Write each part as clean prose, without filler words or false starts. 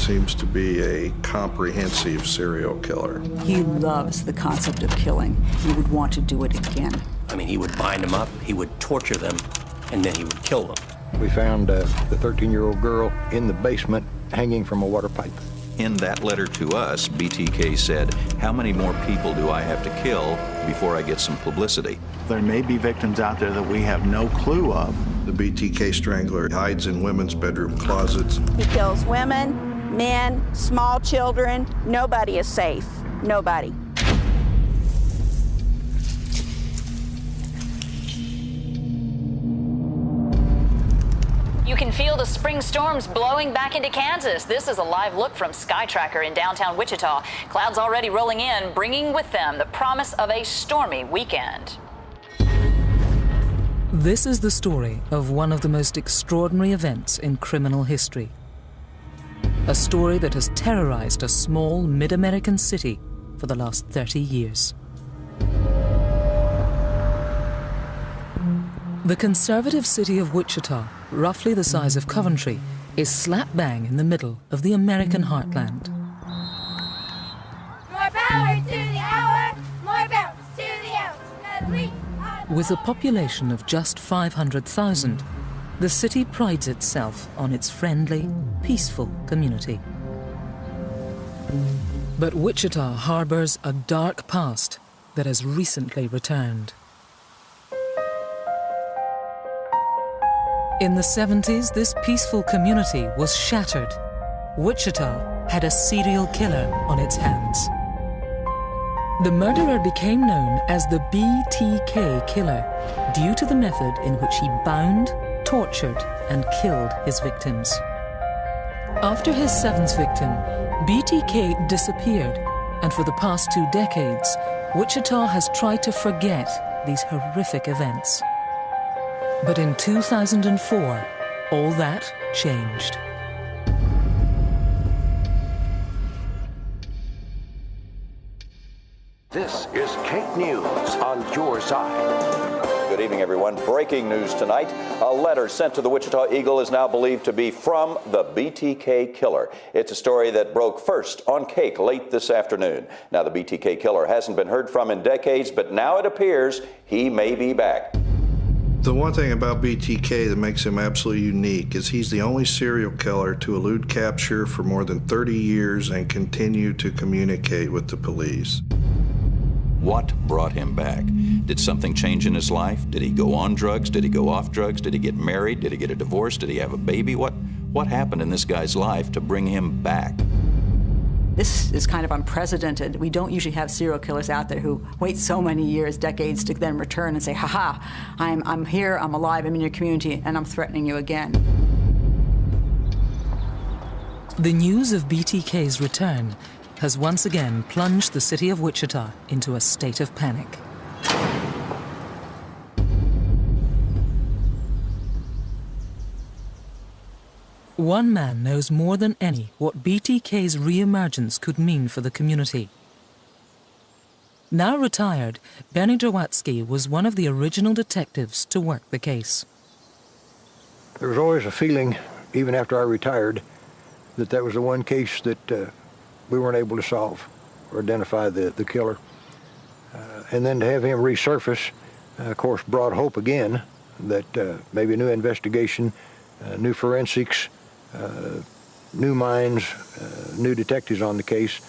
seems to be a comprehensive serial killer. He loves the concept of killing. He would want to do it again. I mean, he would bind them up, he would torture them, and then he would kill them. We found the 13-year-old girl in the basement hanging from a water pipe. In that letter to us, BTK said, "How many more people do I have to kill before I get some publicity?" There may be victims out there that we have no clue of. The BTK Strangler hides in women's bedroom closets. He kills women, men, small children. Nobody is safe. Nobody. You can feel the spring storms blowing back into Kansas. This is a live look from SkyTracker in downtown Wichita. Clouds already rolling in, bringing with them the promise of a stormy weekend. This is the story of one of the most extraordinary events in criminal history. A story that has terrorized a small mid-American city for the last 30 years. The conservative city of Wichita, roughly the size of Coventry, is slap bang in the middle of the American heartland. More power to the hour, more bounce to the ounce, 'cause we are... With a population of just 500,000, the city prides itself on its friendly, peaceful community. But Wichita harbors a dark past that has recently returned. In the 70s, this peaceful community was shattered. Wichita had a serial killer on its hands. The murderer became known as the BTK Killer due to the method in which he bound, tortured, and killed his victims. After his seventh victim, BTK disappeared, and for the past 2 decades, Wichita has tried to forget these horrific events. But in 2004, all that changed. This is Kate News on your side. Good evening, everyone. Breaking news tonight. A letter sent to the Wichita Eagle is now believed to be from the BTK Killer. It's a story that broke first on Cake late this afternoon. Now, the BTK Killer hasn't been heard from in decades, but now it appears he may be back. The one thing about BTK that makes him absolutely unique is he's the only serial killer to elude capture for more than 30 years and continue to communicate with the police. What brought him back? Did something change in his life? Did he go on drugs? Did he go off drugs? Did he get married? Did he get a divorce? Did he have a baby? What happened in this guy's life to bring him back? This is kind of unprecedented. We don't usually have serial killers out there who wait so many years, decades, to then return and say, "Ha-ha, I'm here, I'm alive, I'm in your community, and I'm threatening you again." The news of BTK's return has once again plunged the city of Wichita into a state of panic. One man knows more than any what BTK's re-emergence could mean for the community. Now retired, Benny Jawatsky was one of the original detectives to work the case. There was always a feeling, even after I retired, that that was the one case that we weren't able to solve or identify the killer. And then to have him resurface, of course, brought hope again that maybe a new investigation, new forensics, new minds, new detectives on the case,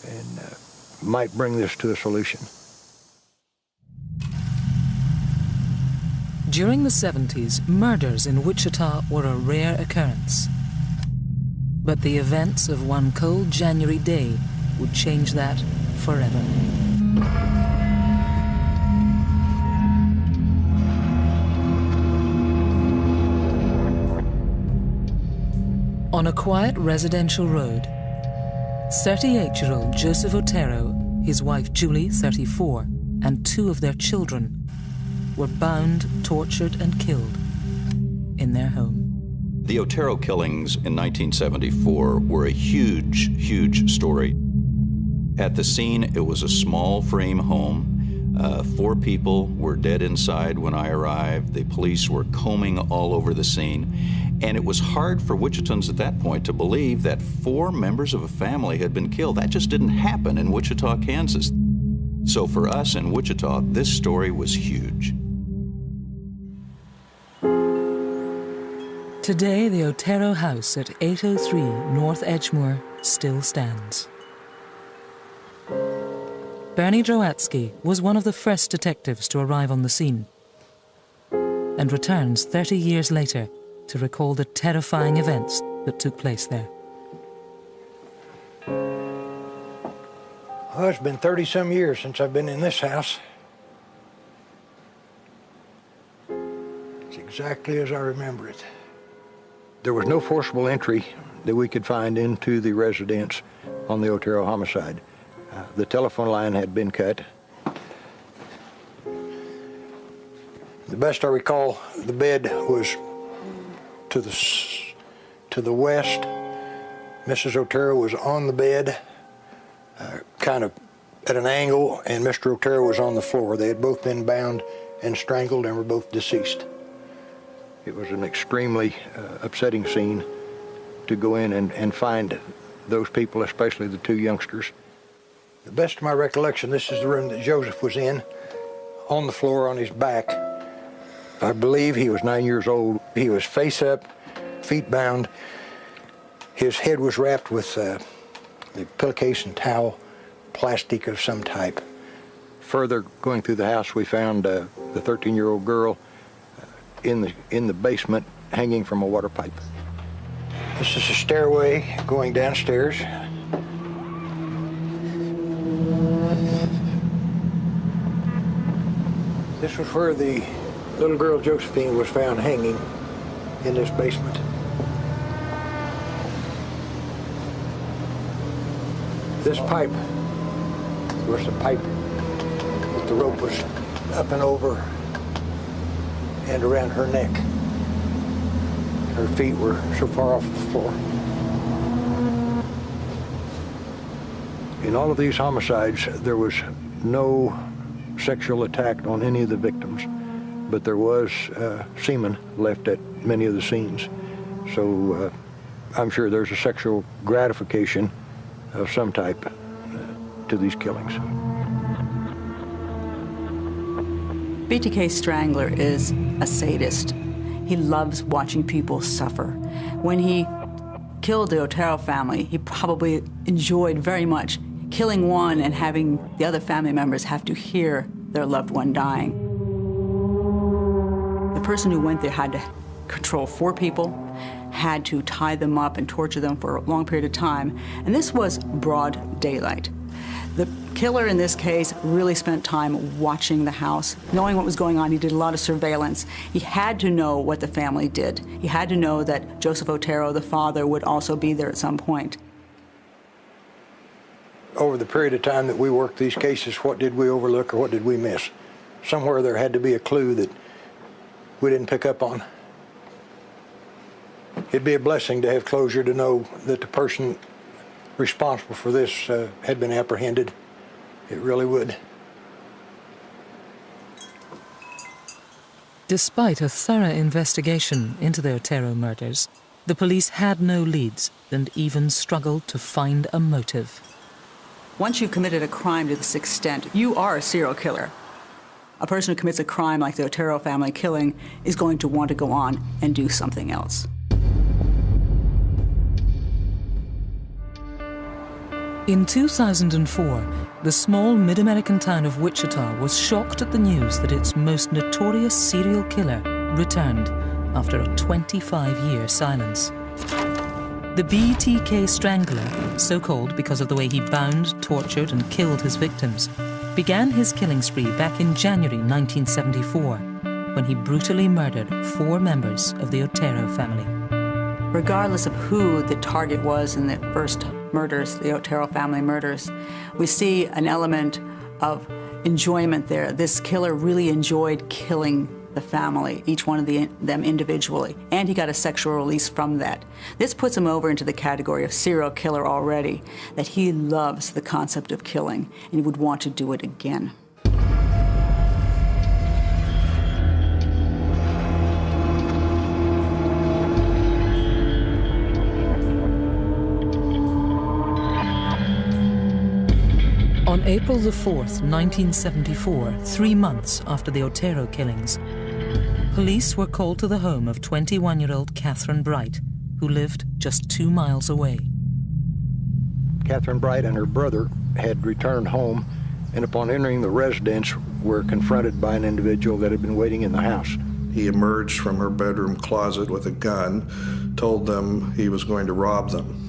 and might bring this to a solution. During the 70s, murders in Wichita were a rare occurrence. But the events of one cold January day would change that forever. On a quiet residential road, 38-year-old Joseph Otero, his wife Julie, 34, and 2 of their children were bound, tortured, and killed in their home. The Otero killings in 1974 were a huge, huge story. At the scene, it was a small frame home. 4 people were dead inside when I arrived. The police were combing all over the scene. And it was hard for Wichitans at that point to believe that 4 members of a family had been killed. That just didn't happen in Wichita, Kansas. So for us in Wichita, this story was huge. Today, the Otero house at 803 North Edgemoor still stands. Bernie Drowatsky was one of the first detectives to arrive on the scene and returns 30 years later to recall the terrifying events that took place there. Well, it's been 30-some years since I've been in this house. It's exactly as I remember it. There was no forcible entry that we could find into the residence on the Otero homicide. The telephone line had been cut. The best I recall, the bed was to the west. Mrs. Otero was on the bed, kind of at an angle, and Mr. Otero was on the floor. They had both been bound and strangled and were both deceased. It was an extremely upsetting scene to go in and find those people, especially the 2 youngsters. The best of my recollection, this is the room that Joseph was in, on the floor on his back. I believe he was 9 years old. He was face up, feet bound. His head was wrapped with the pillowcase and towel, plastic of some type. Further going through the house, we found the 13-year-old girl in the basement, hanging from a water pipe. This is a stairway going downstairs. This was where the little girl Josephine was found hanging, in this basement. This pipe was the pipe that the rope was up and over and around her neck. Her feet were so far off the floor. In all of these homicides, there was no sexual attack on any of the victims, but there was semen left at many of the scenes. So I'm sure there's a sexual gratification of some type to these killings. BTK Strangler is a sadist. He loves watching people suffer. When he killed the Otero family, he probably enjoyed very much killing one and having the other family members have to hear their loved one dying. The person who went there had to control 4 people, had to tie them up and torture them for a long period of time, and this was broad daylight. The killer in this case really spent time watching the house, knowing what was going on. He did a lot of surveillance. He had to know what the family did. He had to know that Joseph Otero, the father, would also be there at some point. Over the period of time that we worked these cases, what did we overlook or what did we miss? Somewhere there had to be a clue that we didn't pick up on. It'd be a blessing to have closure to know that the person responsible for this had been apprehended. It really would. Despite a thorough investigation into the Otero murders, the police had no leads and even struggled to find a motive. Once you've committed a crime to this extent, you are a serial killer. A person who commits a crime like the Otero family killing is going to want to go on and do something else. In 2004, the small mid-American town of Wichita was shocked at the news that its most notorious serial killer returned after a 25-year silence. The BTK Strangler, so called because of the way he bound, tortured, and killed his victims, began his killing spree back in January 1974, when he brutally murdered 4 members of the Otero family. Regardless of who the target was in the first murders, the Otero family murders, we see an element of enjoyment there. This killer really enjoyed killing the family, each one of them individually, and he got a sexual release from that. This puts him over into the category of serial killer already, that he loves the concept of killing, and he would want to do it again. April the 4th, 1974, 3 months after the Otero killings, police were called to the home of 21-year-old Catherine Bright, who lived just 2 miles away. Catherine Bright and her brother had returned home, and upon entering the residence were confronted by an individual that had been waiting in the house. He emerged from her bedroom closet with a gun, told them he was going to rob them.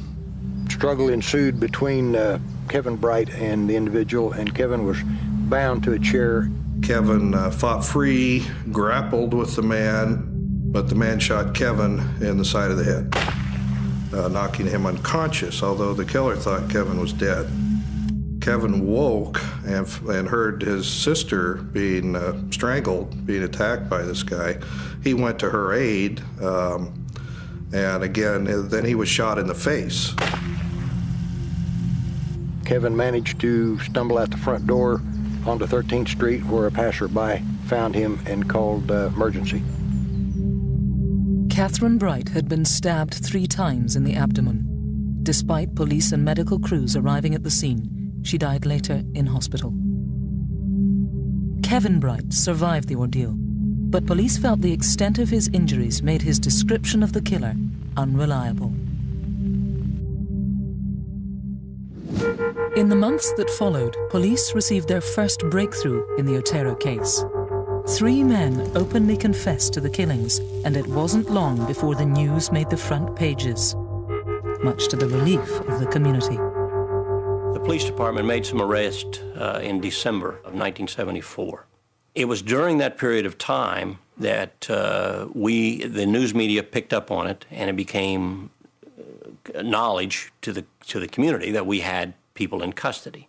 Struggle ensued between Kevin Bright and the individual, and Kevin was bound to a chair. Kevin fought free, grappled with the man, but the man shot Kevin in the side of the head, knocking him unconscious, although the killer thought Kevin was dead. Kevin woke and heard his sister being strangled, being attacked by this guy. He went to her aid, and again, then he was shot in the face. Kevin managed to stumble out the front door onto 13th Street, where a passerby found him and called emergency. Catherine Bright had been stabbed 3 times in the abdomen. Despite police and medical crews arriving at the scene, she died later in hospital. Kevin Bright survived the ordeal, but police felt the extent of his injuries made his description of the killer unreliable. In the months that followed, police received their first breakthrough in the Otero case. 3 men openly confessed to the killings, and it wasn't long before the news made the front pages, much to the relief of the community. The police department made some arrests in December of 1974. It was during that period of time that the news media picked up on it, and it became knowledge to the community that we had people in custody.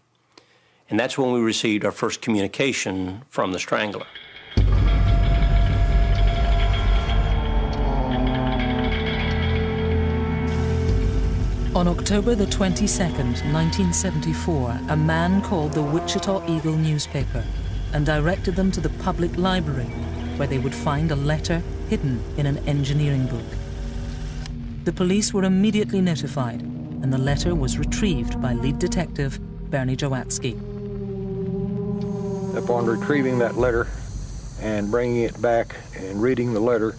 And that's when we received our first communication from the Strangler. On October the 22nd, 1974, a man called the Wichita Eagle newspaper and directed them to the public library, where they would find a letter hidden in an engineering book. The police were immediately notified, and the letter was retrieved by lead detective Bernie Jowatsky. Upon retrieving that letter and bringing it back and reading the letter,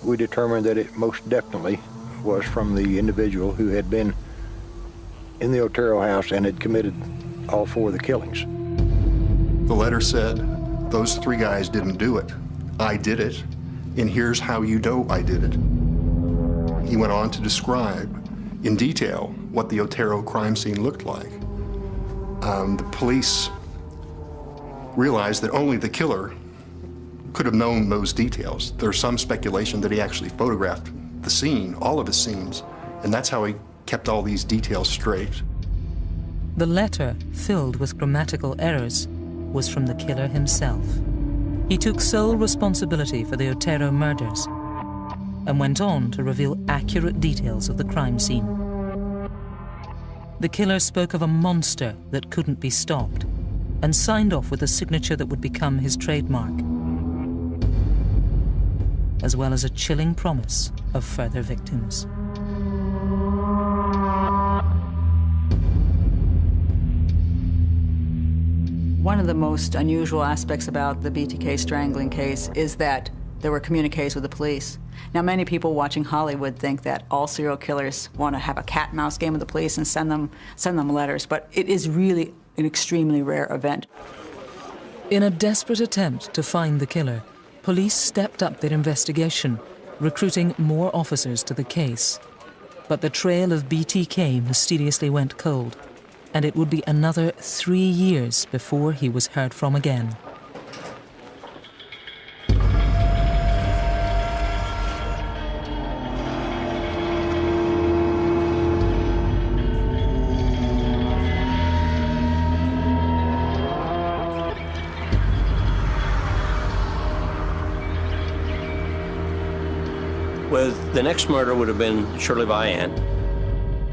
we determined that it most definitely was from the individual who had been in the Otero house and had committed all 4 of the killings. The letter said, those 3 guys didn't do it. I did it, and here's how you know I did it. He went on to describe in detail what the Otero crime scene looked like. The police realized that only the killer could have known those details. There's some speculation that he actually photographed the scene, all of his scenes, and that's how he kept all these details straight. The letter, filled with grammatical errors, was from the killer himself. He took sole responsibility for the Otero murders and went on to reveal accurate details of the crime scene. The killer spoke of a monster that couldn't be stopped and signed off with a signature that would become his trademark, as well as a chilling promise of further victims. One of the most unusual aspects about the BTK strangling case is that there were communiques with the police. Now, many people watching Hollywood think that all serial killers want to have a cat-and-mouse game with the police and send them letters, but it is really an extremely rare event. In a desperate attempt to find the killer, police stepped up their investigation, recruiting more officers to the case. But the trail of BTK mysteriously went cold, and it would be another 3 years before he was heard from again. With the next murder would have been Shirley Vian.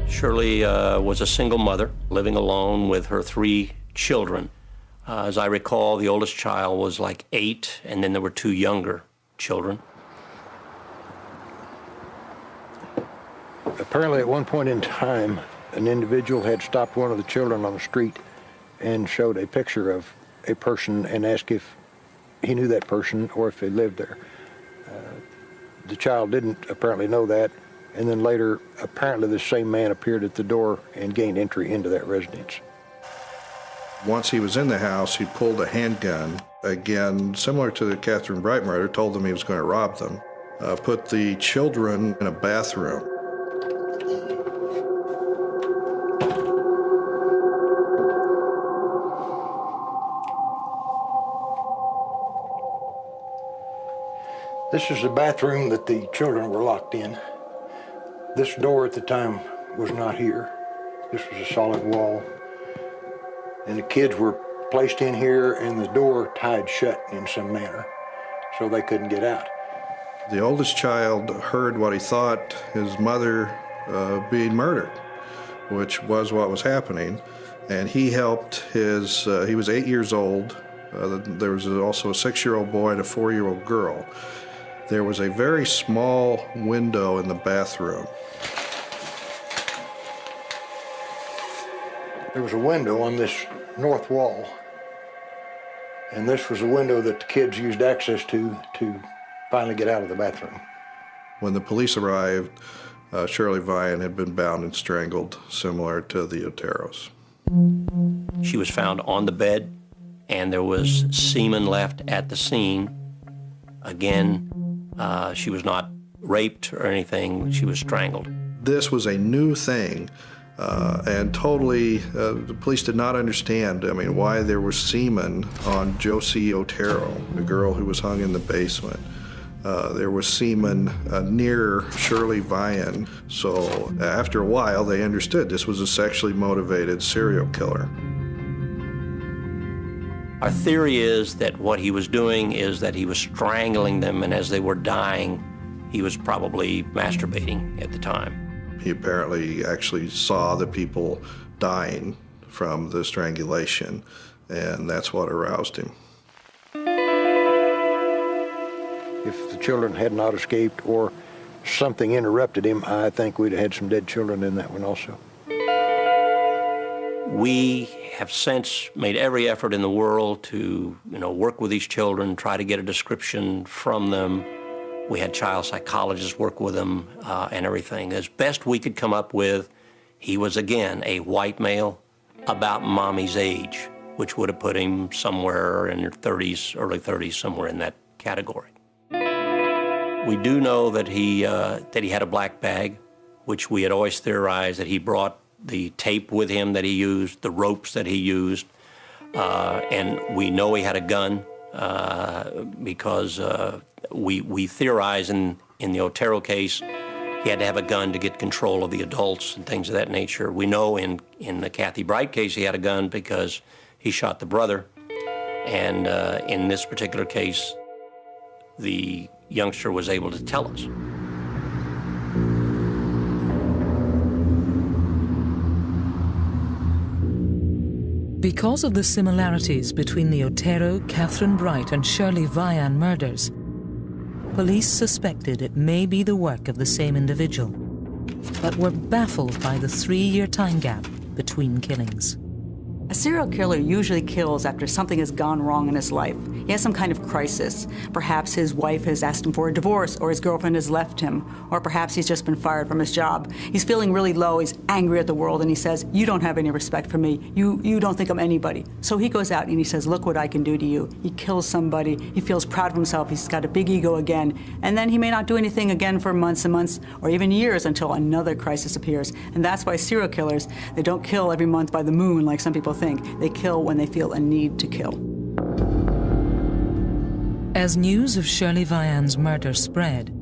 Shirley was a single mother living alone with her 3 children. As I recall, the oldest child was like 8, and then there were 2 younger children. Apparently, at one point in time, an individual had stopped one of the children on the street and showed a picture of a person and asked if he knew that person or if they lived there. The child didn't apparently know that, and then later, apparently the same man appeared at the door and gained entry into that residence. Once he was in the house, he pulled a handgun, again, similar to the Catherine Bright murder, told them he was going to rob them, put the children in a bathroom. This is the bathroom that the children were locked in. This door at the time was not here. This was a solid wall. And the kids were placed in here and the door tied shut in some manner, so they couldn't get out. The oldest child heard what he thought his mother being murdered, which was what was happening. And he helped his, he was 8 years old. There was also a 6-year-old boy and a 4-year-old girl. There was a very small window in the bathroom. There was a window on this north wall, and this was a window that the kids used access to finally get out of the bathroom. When the police arrived, Shirley Vian had been bound and strangled, similar to the Oteros. She was found on the bed, and there was semen left at the scene. Again, she was not raped or anything, she was strangled. This was a new thing, and totally, the police did not understand, why there was semen on Josie Otero, the girl who was hung in the basement. There was semen near Shirley Vian, so after a while they understood this was a sexually motivated serial killer. Our theory is that what he was doing is that he was strangling them, and as they were dying, he was probably masturbating at the time. He apparently actually saw the people dying from the strangulation, and that's what aroused him. If the children had not escaped or something interrupted him, I think we'd have had some dead children in that one also. We have since made every effort in the world to, work with these children, try to get a description from them. We had child psychologists work with them and everything. As best we could come up with, he was, again, a white male about mommy's age, which would have put him somewhere in their 30s, early 30s, somewhere in that category. We do know that he had a black bag, which we had always theorized that he brought the tape with him that he used, the ropes that he used, and we know he had a gun because we theorize in the Otero case he had to have a gun to get control of the adults and things of that nature. We know in the Kathy Bright case he had a gun because he shot the brother, and in this particular case the youngster was able to tell us. Because of the similarities between the Otero, Catherine Bright, and Shirley Vian murders, police suspected it may be the work of the same individual, but were baffled by the 3-year time gap between killings. A serial killer usually kills after something has gone wrong in his life. He has some kind of crisis. Perhaps his wife has asked him for a divorce, or his girlfriend has left him, or perhaps he's just been fired from his job. He's feeling really low, he's angry at the world, and he says, "You don't have any respect for me. You don't think I'm anybody." So he goes out and he says, "Look what I can do to you." He kills somebody, he feels proud of himself, he's got a big ego again, and then he may not do anything again for months and months, or even years, until another crisis appears. And that's why serial killers, they don't kill every month by the moon like some people think. They kill when they feel a need to kill. As news of Shirley Vian's murder spread,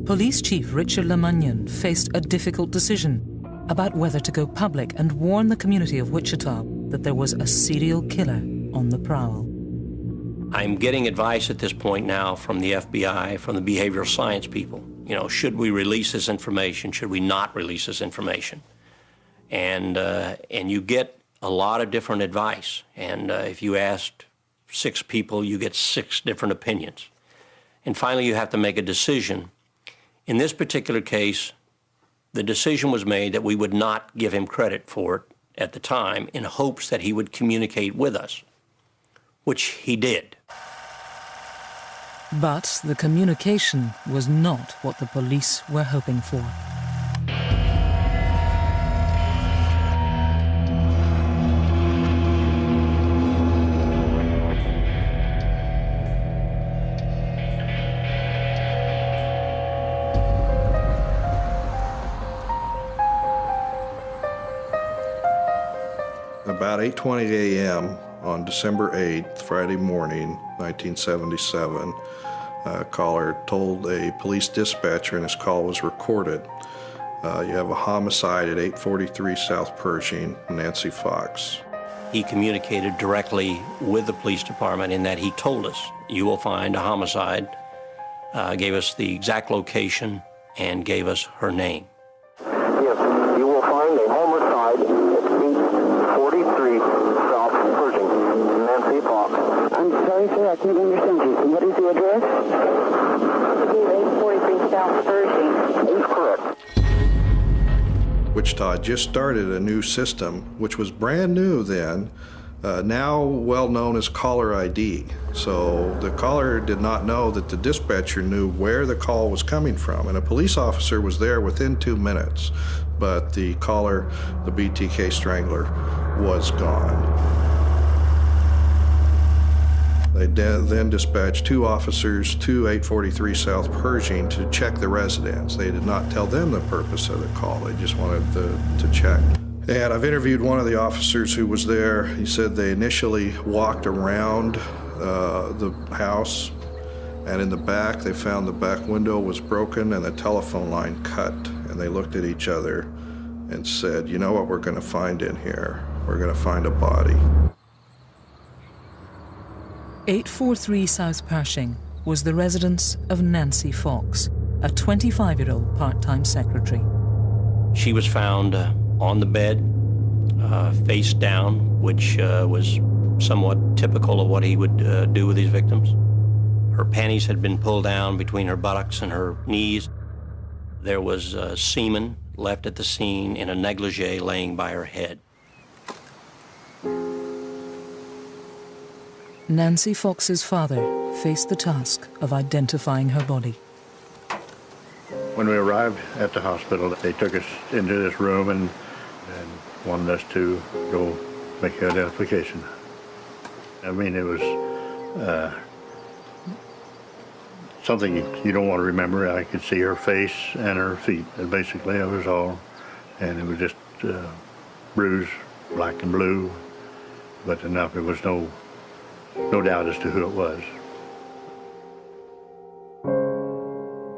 Police Chief Richard Lemunyon faced a difficult decision about whether to go public and warn the community of Wichita that there was a serial killer on the prowl. I'm getting advice at this point now from the FBI, from the behavioral science people. Should we release this information? Should we not release this information? And you get a lot of different advice, and if you asked 6 people, you get 6 different opinions. And finally, you have to make a decision. In this particular case, the decision was made that we would not give him credit for it at the time in hopes that he would communicate with us, which he did. But the communication was not what the police were hoping for. About 8:20 a.m. on December 8th, Friday morning, 1977, a caller told a police dispatcher, and his call was recorded, you have a homicide at 843 South Pershing, Nancy Fox. He communicated directly with the police department in that he told us, you will find a homicide, gave us the exact location, and gave us her name. Yes, you will find a homicide at 843 South Pershing, Nancy Fox. I'm sorry, sir, I can't understand you. What is the address? 843 South Pershing. That's correct. Wichita just started a new system, which was brand new then, now well known as caller ID. So the caller did not know that the dispatcher knew where the call was coming from, and a police officer was there within 2 minutes, but the caller, the BTK Strangler, was gone. They then dispatched 2 officers to 843 South Pershing to check the residence. They did not tell them the purpose of the call. They just wanted to check. And I've interviewed one of the officers who was there. He said they initially walked around the house, and in the back they found the back window was broken and the telephone line cut. And they looked at each other and said, you know what we're going to find in here? We're going to find a body. 843 South Pershing was the residence of Nancy Fox, a 25-year-old part-time secretary. She was found on the bed, face down, which was somewhat typical of what he would do with these victims. Her panties had been pulled down between her buttocks and her knees. There was semen left at the scene in a negligee laying by her head. Nancy Fox's father faced the task of identifying her body. When we arrived at the hospital, they took us into this room and wanted us to go make an identification. I mean, it was something you don't want to remember. I could see her face and her feet, and basically that was all. And it was just bruised, black and blue, but enough. It was no doubt as to who it was.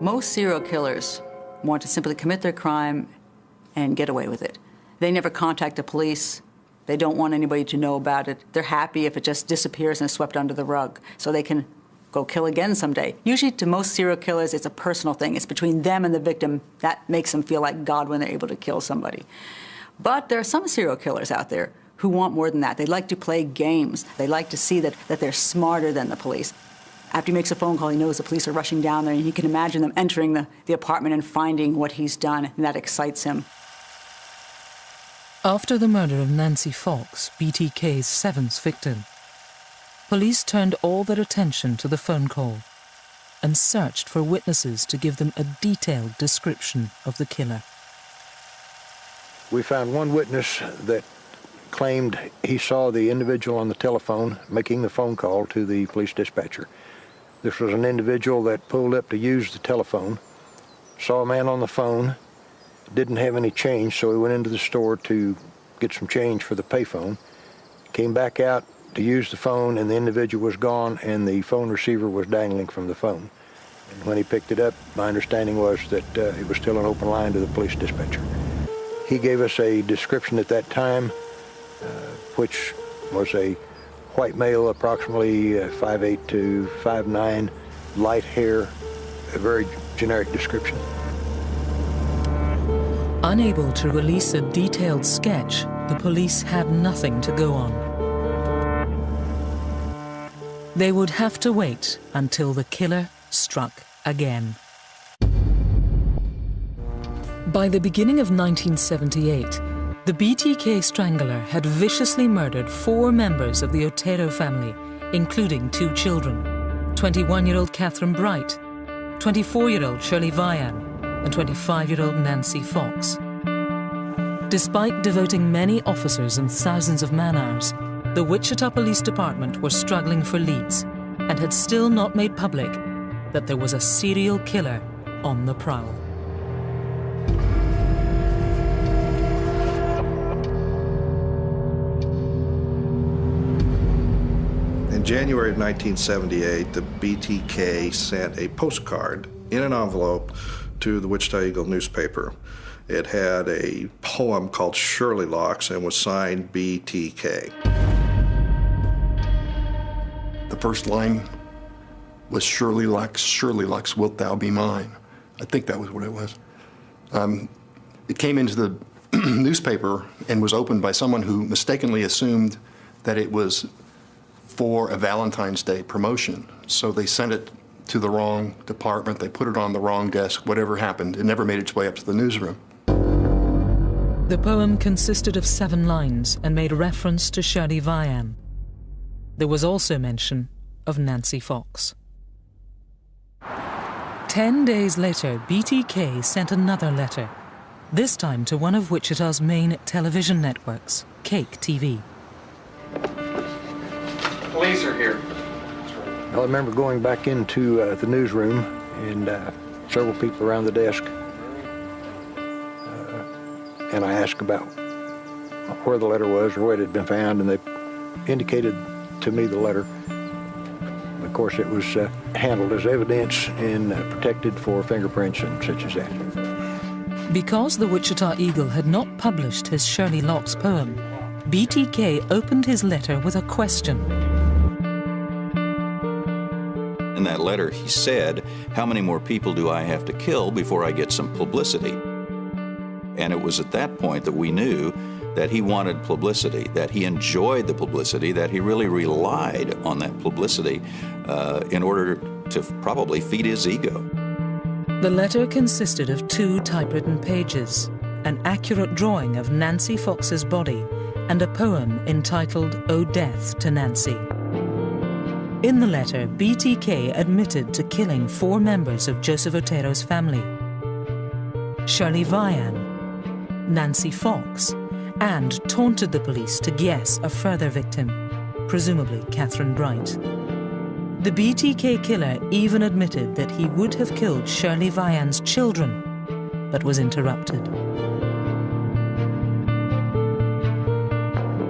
Most serial killers want to simply commit their crime and get away with it. They never contact the police. They don't want anybody to know about it. They're happy if it just disappears and is swept under the rug so they can go kill again someday. Usually to most serial killers, it's a personal thing. It's between them and the victim. That makes them feel like God when they're able to kill somebody. But there are some serial killers out there who want more than that. They like to play games. They like to see that they're smarter than the police. After he makes a phone call, he knows the police are rushing down there, and he can imagine them entering the apartment and finding what he's done, and that excites him. After the murder of Nancy Fox, BTK's 7th victim, police turned all their attention to the phone call and searched for witnesses to give them a detailed description of the killer. We found one witness that claimed he saw the individual on the telephone making the phone call to the police dispatcher. This was an individual that pulled up to use the telephone, saw a man on the phone, didn't have any change, so he went into the store to get some change for the payphone, came back out to use the phone, and the individual was gone, and the phone receiver was dangling from the phone. And when he picked it up, my understanding was that it was still an open line to the police dispatcher. He gave us a description at that time, which was a white male, approximately 5'8" to 5'9", light hair, a very generic description. Unable to release a detailed sketch, the police had nothing to go on. They would have to wait until the killer struck again. By the beginning of 1978, The BTK Strangler had viciously murdered 4 members of the Otero family, including 2 children, 21-year-old Catherine Bright, 24-year-old Shirley Vian, and 25-year-old Nancy Fox. Despite devoting many officers and thousands of man-hours, the Wichita Police Department were struggling for leads and had still not made public that there was a serial killer on the prowl. In January of 1978, the BTK sent a postcard in an envelope to the Wichita Eagle newspaper. It had a poem called Shirley Locks and was signed BTK. The first line was Shirley Locks, wilt thou be mine? I think that was what it was. It came into the newspaper and was opened by someone who mistakenly assumed that it was for a Valentine's Day promotion. So they sent it to the wrong department, they put it on the wrong desk, whatever happened, it never made its way up to the newsroom. The poem consisted of 7 lines and made reference to Shirley Vian. There was also mention of Nancy Fox. 10 days later, BTK sent another letter, this time to one of Wichita's main television networks, Cake TV. Police are here. I remember going back into the newsroom and several people around the desk, and I asked about where the letter was or where it had been found, and they indicated to me the letter. Of course, it was handled as evidence and protected for fingerprints and such as that. Because the Wichita Eagle had not published his Shirley Locks poem, BTK opened his letter with a question. In that letter, he said, how many more people do I have to kill before I get some publicity? And it was at that point that we knew that he wanted publicity, that he enjoyed the publicity, that he really relied on that publicity in order to probably feed his ego. The letter consisted of 2 typewritten pages, an accurate drawing of Nancy Fox's body, and a poem entitled "O Death to Nancy." In the letter, BTK admitted to killing 4 members of Joseph Otero's family: Shirley Vian, Nancy Fox, and taunted the police to guess a further victim, presumably Catherine Bright. The BTK killer even admitted that he would have killed Shirley Vian's children, but was interrupted.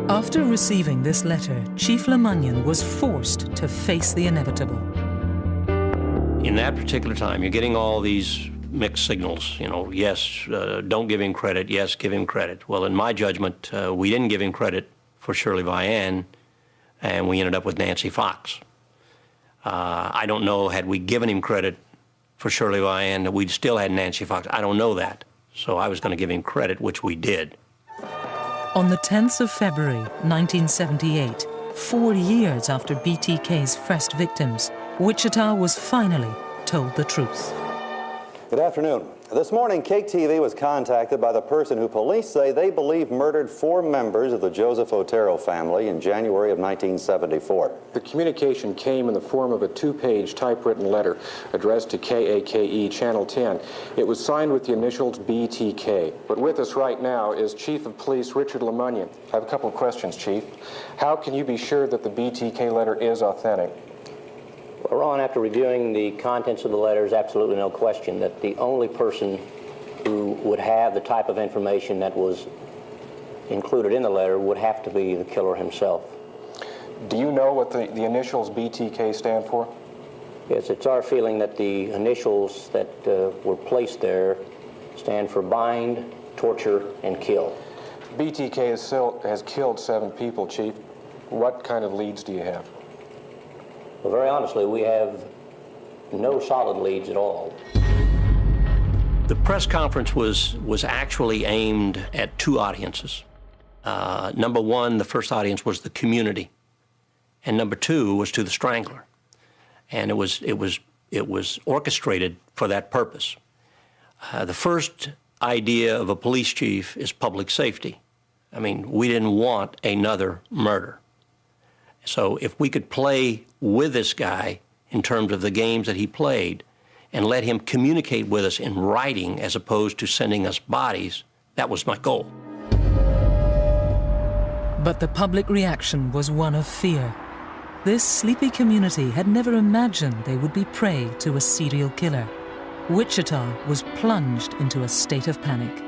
After receiving this letter, Chief LeMunyon was forced to face the inevitable. In that particular time, you're getting all these mixed signals, you know, yes, don't give him credit, yes, give him credit. Well, in my judgment, we didn't give him credit for Shirley Vian, and we ended up with Nancy Fox. I don't know, had we given him credit for Shirley Vian, we'd still had Nancy Fox. I don't know that. So I was going to give him credit, which we did. On the 10th of February, 1978, 4 years after BTK's first victims, Wichita was finally told the truth. Good afternoon. This morning, Cake TV was contacted by the person who police say they believe murdered 4 members of the Joseph Otero family in January of 1974. The communication came in the form of a 2-page typewritten letter addressed to KAKE Channel 10. It was signed with the initials BTK. But with us right now is Chief of Police Richard LeMunyon. I have a couple of questions, Chief. How can you be sure that the BTK letter is authentic? Well, Ron, after reviewing the contents of the letter, there's absolutely no question that the only person who would have the type of information that was included in the letter would have to be the killer himself. Do you know what the initials BTK stand for? Yes, it's our feeling that the initials that were placed there stand for bind, torture, and kill. BTK has killed 7 people, Chief. What kind of leads do you have? Well, very honestly, we have no solid leads at all. The press conference was actually aimed at 2 audiences. Number 1, the first audience was the community, and number 2 was to the Strangler, and it was orchestrated for that purpose. The first idea of a police chief is public safety. I mean, we didn't want another murder. So if we could play with this guy in terms of the games that he played and let him communicate with us in writing as opposed to sending us bodies, that was my goal. But the public reaction was one of fear. This sleepy community had never imagined they would be prey to a serial killer. Wichita was plunged into a state of panic.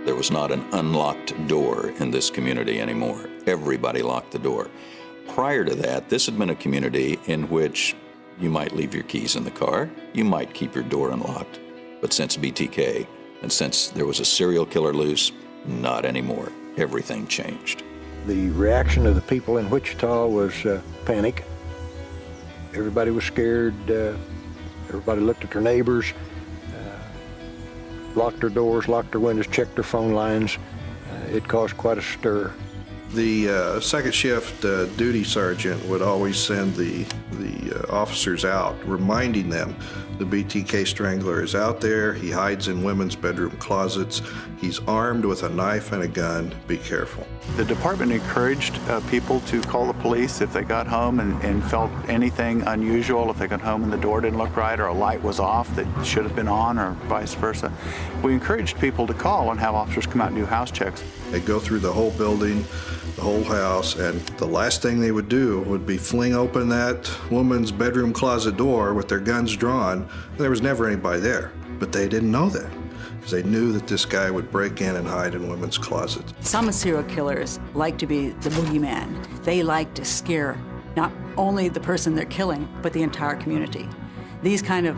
There was not an unlocked door in this community anymore. Everybody locked the door. Prior to that, this had been a community in which you might leave your keys in the car, you might keep your door unlocked. But since BTK, and since there was a serial killer loose, not anymore. Everything changed. The reaction of the people in Wichita was panic. Everybody was scared. Everybody looked at their neighbors, locked their doors, locked their windows, checked their phone lines. It caused quite a stir. The second shift duty sergeant would always send the officers out, reminding them the BTK Strangler is out there. He hides in women's bedroom closets. He's armed with a knife and a gun. Be careful. The department encouraged people to call the police if they got home and felt anything unusual, if they got home and the door didn't look right or a light was off that should have been on or vice versa. We encouraged people to call and have officers come out and do house checks. They'd go through the whole building, the whole house, and the last thing they would do would be fling open that woman's bedroom closet door with their guns drawn. There was never anybody there, but they didn't know that, because they knew that this guy would break in and hide in women's closets. Some serial killers like to be the boogeyman. They like to scare not only the person they're killing, but the entire community. These kind of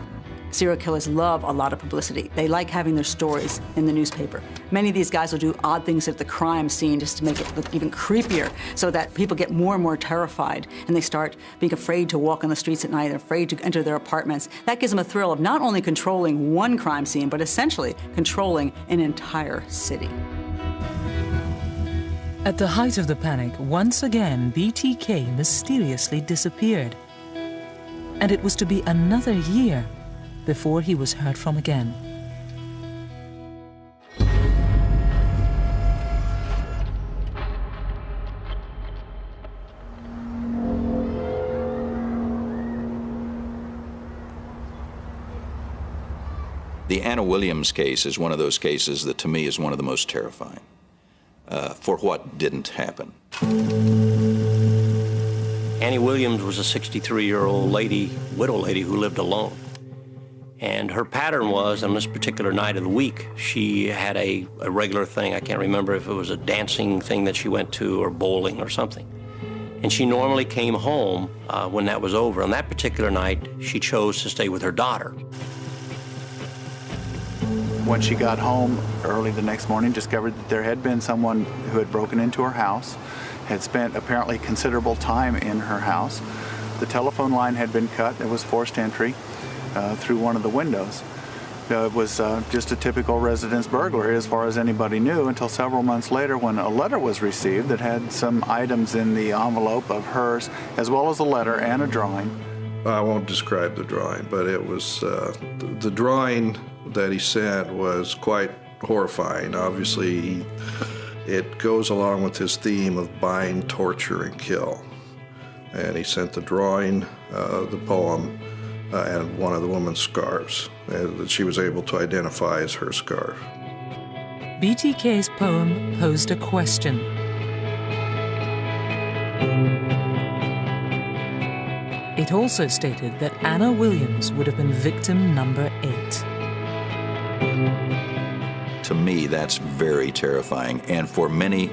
serial killers love a lot of publicity. They like having their stories in the newspaper. Many of these guys will do odd things at the crime scene just to make it look even creepier, so that people get more and more terrified, and they start being afraid to walk on the streets at night, they're afraid to enter their apartments. That gives them a thrill of not only controlling one crime scene, but essentially controlling an entire city. At the height of the panic, once again, BTK mysteriously disappeared. And it was to be another year before he was heard from again. The Anna Williams case is one of those cases that to me is one of the most terrifying for what didn't happen. Annie Williams was a 63-year-old widow lady who lived alone. And her pattern was, on this particular night of the week, she had a regular thing. I can't remember if it was a dancing thing that she went to or bowling or something. And she normally came home when that was over. On that particular night, she chose to stay with her daughter. When she got home early the next morning, discovered that there had been someone who had broken into her house, had spent apparently considerable time in her house. The telephone line had been cut. There was forced entry through one of the windows. It was just a typical residence burglary as far as anybody knew, until several months later when a letter was received that had some items in the envelope of hers, as well as a letter and a drawing. I won't describe the drawing, but it was, the drawing that he sent was quite horrifying. Obviously, it goes along with his theme of bind, torture, and kill. And he sent the drawing, the poem, and one of the woman's scarves that she was able to identify as her scarf. BTK's poem posed a question. It also stated that Anna Williams would have been victim number 8. To me, that's very terrifying, and for many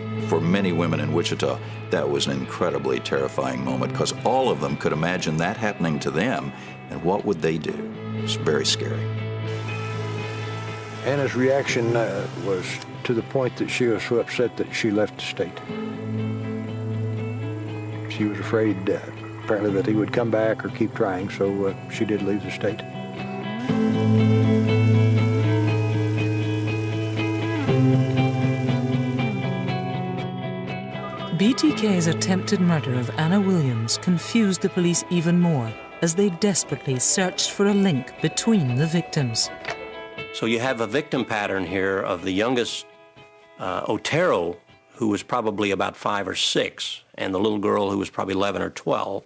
women in Wichita, that was an incredibly terrifying moment, because all of them could imagine that happening to them, and what would they do? It's very scary. Anna's reaction was to the point that she was so upset that she left the state. She was afraid, apparently, that he would come back or keep trying, so she did leave the state. BTK's attempted murder of Anna Williams confused the police even more as they desperately searched for a link between the victims. So you have a victim pattern here of the youngest, Otero, who was probably about 5 or 6, and the little girl who was probably 11 or 12.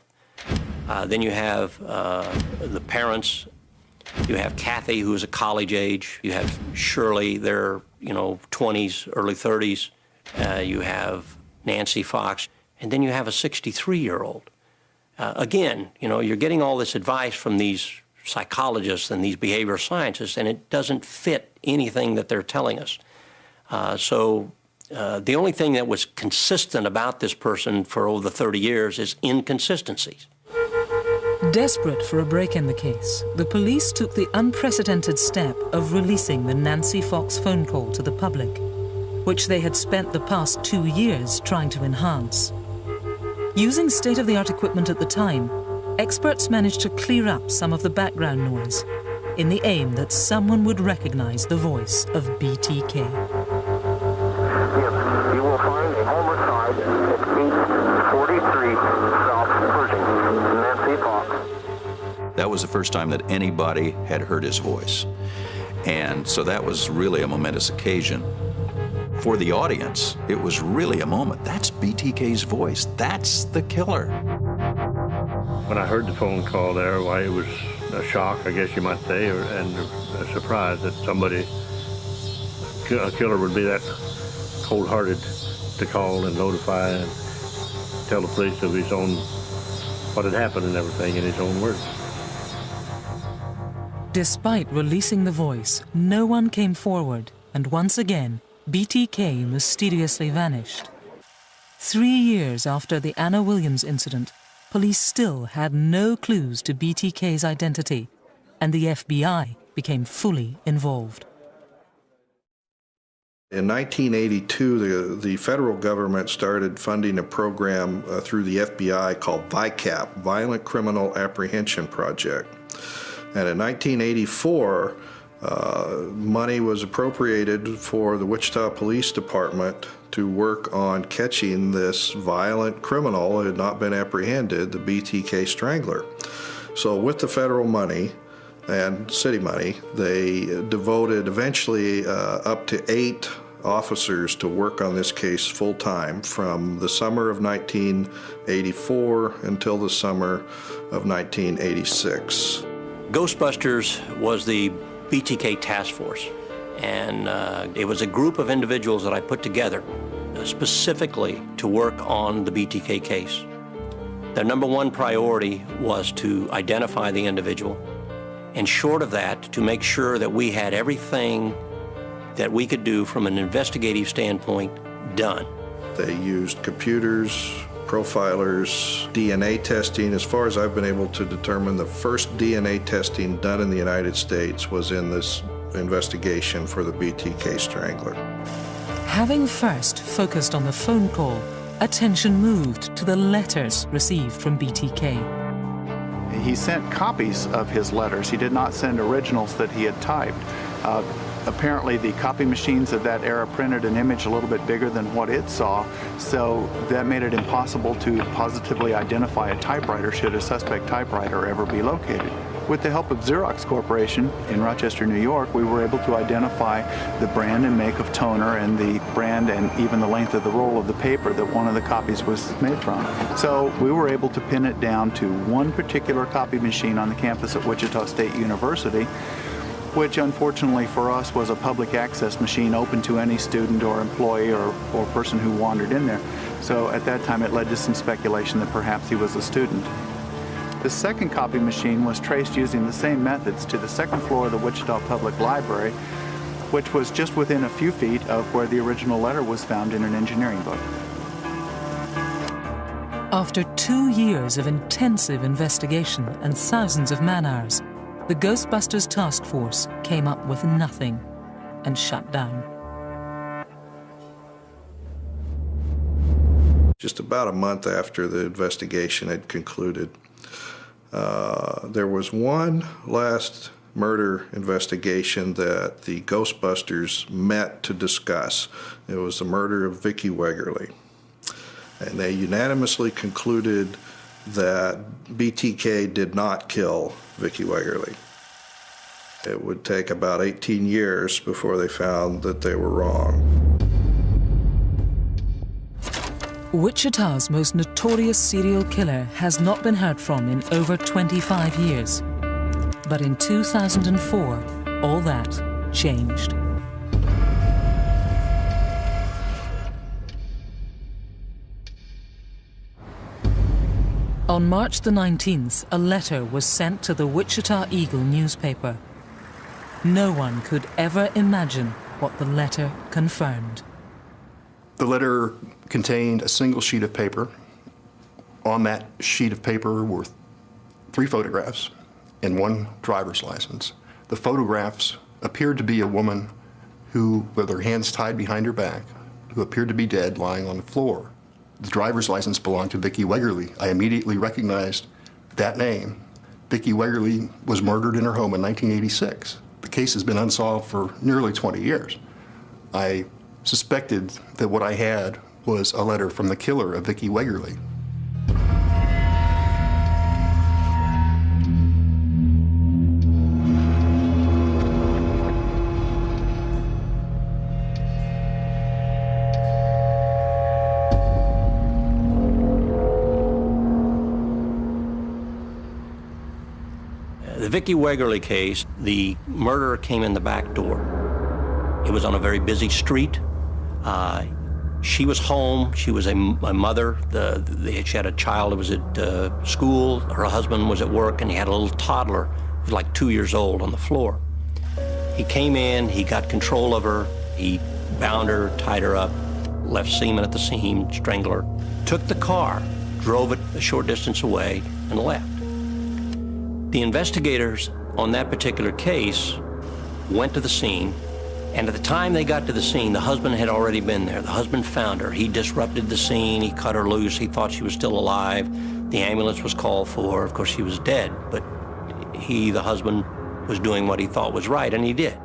Then you have the parents. You have Kathy, who is a college age. You have Shirley, they're 20s, early 30s. You have Nancy Fox, and then you have a 63-year-old. Again, you're getting all this advice from these psychologists and these behavioral scientists, and it doesn't fit anything that they're telling us. The only thing that was consistent about this person for over 30 years is inconsistencies. Desperate for a break in the case, the police took the unprecedented step of releasing the Nancy Fox phone call to the public, which they had spent the past 2 years trying to enhance. Using state-of-the-art equipment at the time, experts managed to clear up some of the background noise in the aim that someone would recognize the voice of BTK. Yes, you will find a homicide at 843 South Pershing, Nancy Fox. That was the first time that anybody had heard his voice. And so that was really a momentous occasion. For the audience, it was really a moment. That's BTK's voice. That's the killer. When I heard the phone call there, why, it was a shock, I guess you might say, and a surprise that somebody, a killer would be that cold-hearted to call and notify and tell the police of his own, what had happened and everything in his own words. Despite releasing the voice, no one came forward, and once again, BTK mysteriously vanished. 3 years after the Anna Williams incident, police still had no clues to BTK's identity, and the FBI became fully involved. In 1982, the federal government started funding a program through the FBI called VICAP, Violent Criminal Apprehension Project. And in 1984, money was appropriated for the Wichita Police Department to work on catching this violent criminal who had not been apprehended, the BTK Strangler. So with the federal money and city money, they devoted eventually up to 8 officers to work on this case full-time from the summer of 1984 until the summer of 1986. Ghostbusters was the BTK task force, and it was a group of individuals that I put together specifically to work on the BTK case. Their number one priority was to identify the individual, and short of that, to make sure that we had everything that we could do from an investigative standpoint done. They used computers, profilers, DNA testing. As far as I've been able to determine, the first DNA testing done in the United States was in this investigation for the BTK Strangler. Having first focused on the phone call, attention moved to the letters received from BTK. He sent copies of his letters. He did not send originals that he had typed. Apparently the copy machines of that era printed an image a little bit bigger than what it saw, so that made it impossible to positively identify a typewriter should a suspect typewriter ever be located. With the help of Xerox Corporation in Rochester, New York, we were able to identify the brand and make of toner and the brand and even the length of the roll of the paper that one of the copies was made from. So we were able to pin it down to one particular copy machine on the campus at Wichita State University, which unfortunately for us was a public access machine open to any student or employee or person who wandered in there. So at that time it led to some speculation that perhaps he was a student. The second copy machine was traced using the same methods to the second floor of the Wichita Public Library, which was just within a few feet of where the original letter was found in an engineering book. After 2 years of intensive investigation and thousands of man-hours, the Ghostbusters task force came up with nothing and shut down. Just about a month after the investigation had concluded, there was one last murder investigation that the Ghostbusters met to discuss. It was the murder of Vicki Wegerle. And they unanimously concluded that BTK did not kill Vicki Wegerle. It would take about 18 years before they found that they were wrong. Wichita's most notorious serial killer has not been heard from in over 25 years. But in 2004, all that changed. On March the 19th, a letter was sent to the Wichita Eagle newspaper. No one could ever imagine what the letter confirmed. The letter contained a single sheet of paper. On that sheet of paper were 3 photographs and 1 driver's license. The photographs appeared to be a woman who, with her hands tied behind her back, who appeared to be dead, lying on the floor. The driver's license belonged to Vicki Wegerle. I immediately recognized that name. Vicki Wegerle was murdered in her home in 1986. The case has been unsolved for nearly 20 years. I suspected that what I had was a letter from the killer of Vicki Wegerle. The Vicki Wegerle case, the murderer came in the back door. It was on a very busy street. She was home. She was a mother. She had a child that was at school. Her husband was at work, and he had a little toddler who was like 2 years old on the floor. He came in. He got control of her. He bound her, tied her up, left semen at the scene, strangled her, took the car, drove it a short distance away, and left. The investigators on that particular case went to the scene, and at the time they got to the scene, the husband had already been there. The husband found her. He disrupted the scene. He cut her loose. He thought she was still alive. The ambulance was called for. Of course, she was dead, but he, the husband, was doing what he thought was right, and he did.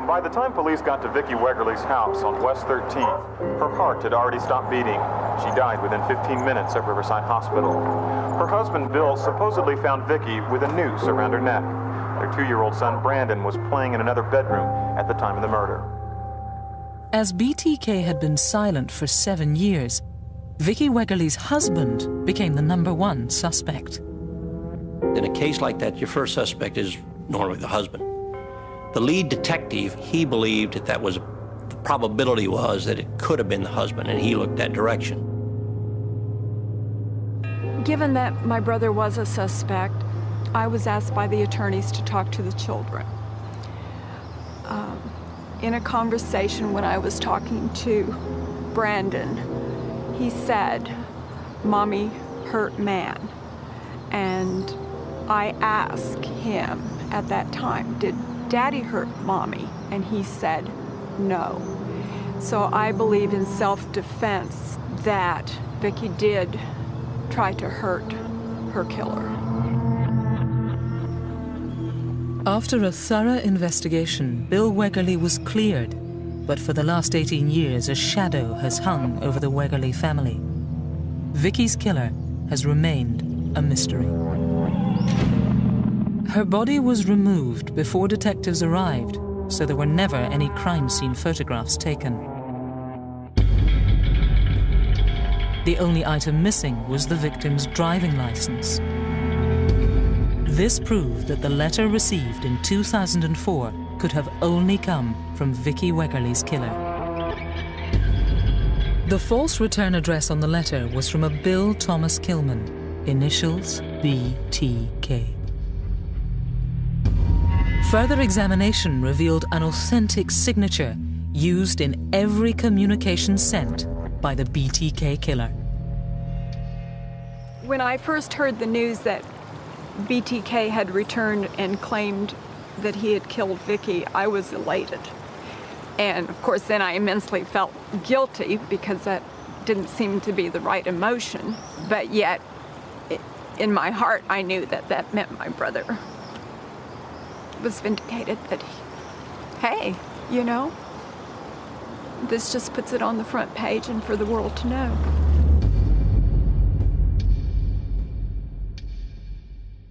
By the time police got to Vicki Wegerle's house on West 13th, her heart had already stopped beating. She died within 15 minutes at Riverside Hospital. Her husband, Bill, supposedly found Vicki with a noose around her neck. Their 2-year-old son, Brandon, was playing in another bedroom at the time of the murder. As BTK had been silent for 7 years, Vicki Wegerle's husband became the #1 suspect. In a case like that, your first suspect is normally the husband. The lead detective, he believed that the probability was that it could have been the husband, and he looked that direction. Given that my brother was a suspect, I was asked by the attorneys to talk to the children. In a conversation when I was talking to Brandon, he said, "Mommy hurt man." And I asked him at that time, "Did Daddy hurt Mommy?" And he said, "No." So I believe in self-defense that Vicki did try to hurt her killer. After a thorough investigation, Bill Wegerle was cleared, but for the last 18 years, a shadow has hung over the Wegerle family. Vicki's killer has remained a mystery. Her body was removed before detectives arrived, so there were never any crime scene photographs taken. The only item missing was the victim's driving license. This proved that the letter received in 2004 could have only come from Vicki Wegerle's killer. The false return address on the letter was from a Bill Thomas Kilman, initials BTK. Further examination revealed an authentic signature used in every communication sent by the BTK killer. When I first heard the news that BTK had returned and claimed that he had killed Vicki, I was elated. And of course then I immensely felt guilty because that didn't seem to be the right emotion. But yet, in my heart, I knew that that meant my brother was vindicated, that hey, you know, this just puts it on the front page and for the world to know.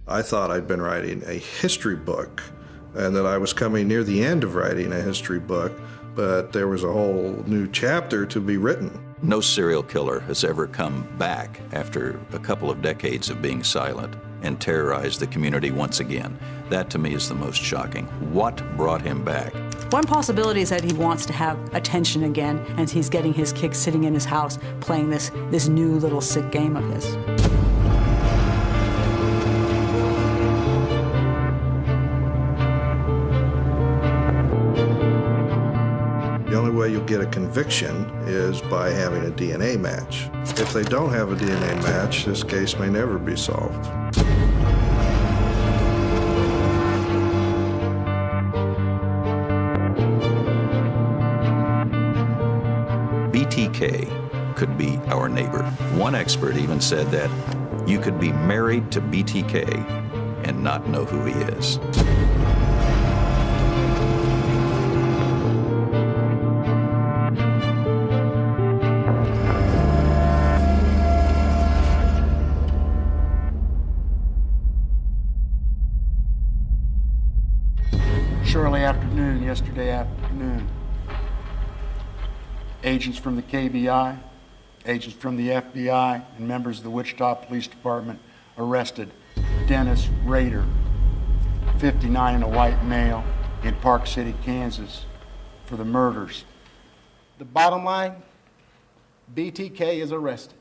I thought I'd been writing a history book and that I was coming near the end of writing a history book, but there was a whole new chapter to be written. No serial killer has ever come back after a couple of decades of being silent and terrorized the community once again. That to me is the most shocking. What brought him back? One possibility is that he wants to have attention again, and he's getting his kicks sitting in his house playing this new little sick game of his. The only way you'll get a conviction is by having a DNA match. If they don't have a DNA match, this case may never be solved. BTK could be our neighbor. One expert even said that you could be married to BTK and not know who he is. Shortly after noon, yesterday afternoon, agents from the KBI, agents from the FBI, and members of the Wichita Police Department arrested Dennis Rader, 59, and a white male, in Park City, Kansas, for the murders. The bottom line, BTK is arrested.